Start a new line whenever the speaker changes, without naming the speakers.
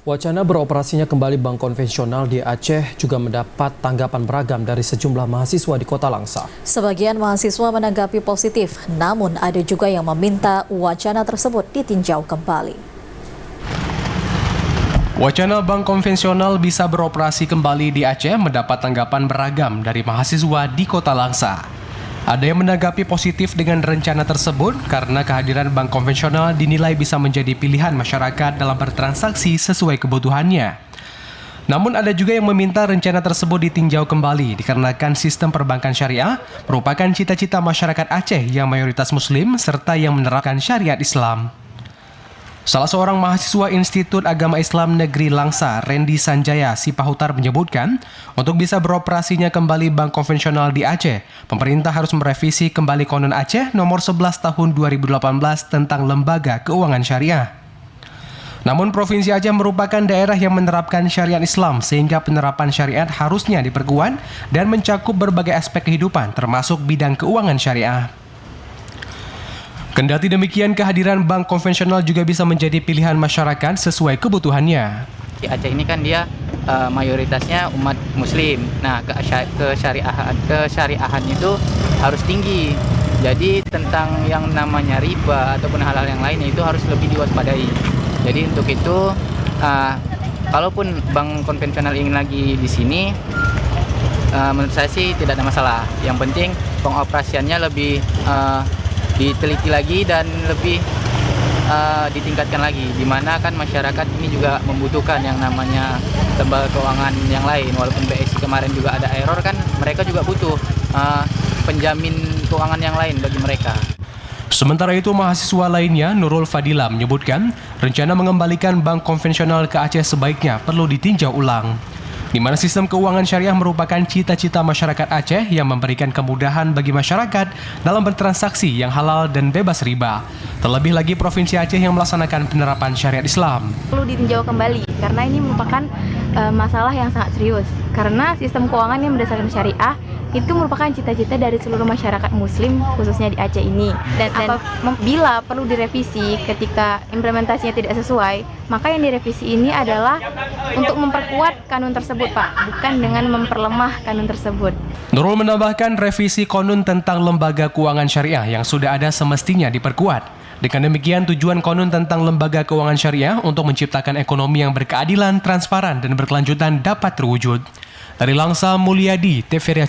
Wacana beroperasinya kembali bank konvensional di Aceh juga mendapat tanggapan beragam dari sejumlah mahasiswa di Kota Langsa.
Sebagian mahasiswa menanggapi positif, namun ada juga yang meminta wacana tersebut ditinjau kembali.
Wacana bank konvensional bisa beroperasi kembali di Aceh mendapat tanggapan beragam dari mahasiswa di Kota Langsa. Ada yang menanggapi positif dengan rencana tersebut karena kehadiran bank konvensional dinilai bisa menjadi pilihan masyarakat dalam bertransaksi sesuai kebutuhannya. Namun ada juga yang meminta rencana tersebut ditinjau kembali dikarenakan sistem perbankan syariah merupakan cita-cita masyarakat Aceh yang mayoritas muslim serta yang menerapkan syariat Islam. Salah seorang mahasiswa Institut Agama Islam Negeri Langsa, Randy Sanjaya Sipahutar menyebutkan, untuk bisa beroperasinya kembali bank konvensional di Aceh, pemerintah harus merevisi kembali Konun Aceh nomor 11 tahun 2018 tentang lembaga keuangan syariah. Namun Provinsi Aceh merupakan daerah yang menerapkan syariat Islam sehingga penerapan syariat harusnya diperkuat dan mencakup berbagai aspek kehidupan termasuk bidang keuangan syariah. Kendati demikian, kehadiran bank konvensional juga bisa menjadi pilihan masyarakat sesuai kebutuhannya.
Di Aceh ini kan dia mayoritasnya umat muslim. Nah, kesyariahan itu harus tinggi. Jadi tentang yang namanya riba ataupun hal-hal yang lainnya itu harus lebih diwaspadai. Jadi untuk itu, kalaupun bank konvensional ingin lagi di sini, menurut saya sih tidak ada masalah. Yang penting pengoperasiannya lebih diteliti lagi dan lebih ditingkatkan lagi, di mana kan masyarakat ini juga membutuhkan yang namanya lembaga keuangan yang lain. Walaupun BSI kemarin juga ada error kan, mereka juga butuh penjamin keuangan yang lain bagi mereka.
Sementara itu, mahasiswa lainnya, Nurul Fadila, menyebutkan rencana mengembalikan bank konvensional ke Aceh sebaiknya perlu ditinjau ulang. Di mana sistem keuangan syariah merupakan cita-cita masyarakat Aceh yang memberikan kemudahan bagi masyarakat dalam bertransaksi yang halal dan bebas riba. Terlebih lagi Provinsi Aceh yang melaksanakan penerapan syariat Islam.
Perlu ditinjau kembali karena ini merupakan masalah yang sangat serius. Karena sistem keuangan yang berdasarkan syariah itu merupakan cita-cita dari seluruh masyarakat muslim khususnya di Aceh ini. Dan bila perlu direvisi ketika implementasinya tidak sesuai, maka yang direvisi ini adalah untuk memperkuat kanun tersebut, Pak, bukan dengan memperlemah kanun tersebut.
Nurul menambahkan revisi konun tentang lembaga keuangan syariah yang sudah ada semestinya diperkuat. Dengan demikian, tujuan konun tentang lembaga keuangan syariah untuk menciptakan ekonomi yang berkeadilan, transparan, dan berkelanjutan dapat terwujud. Dari Langsa, Mulyadi, TVRI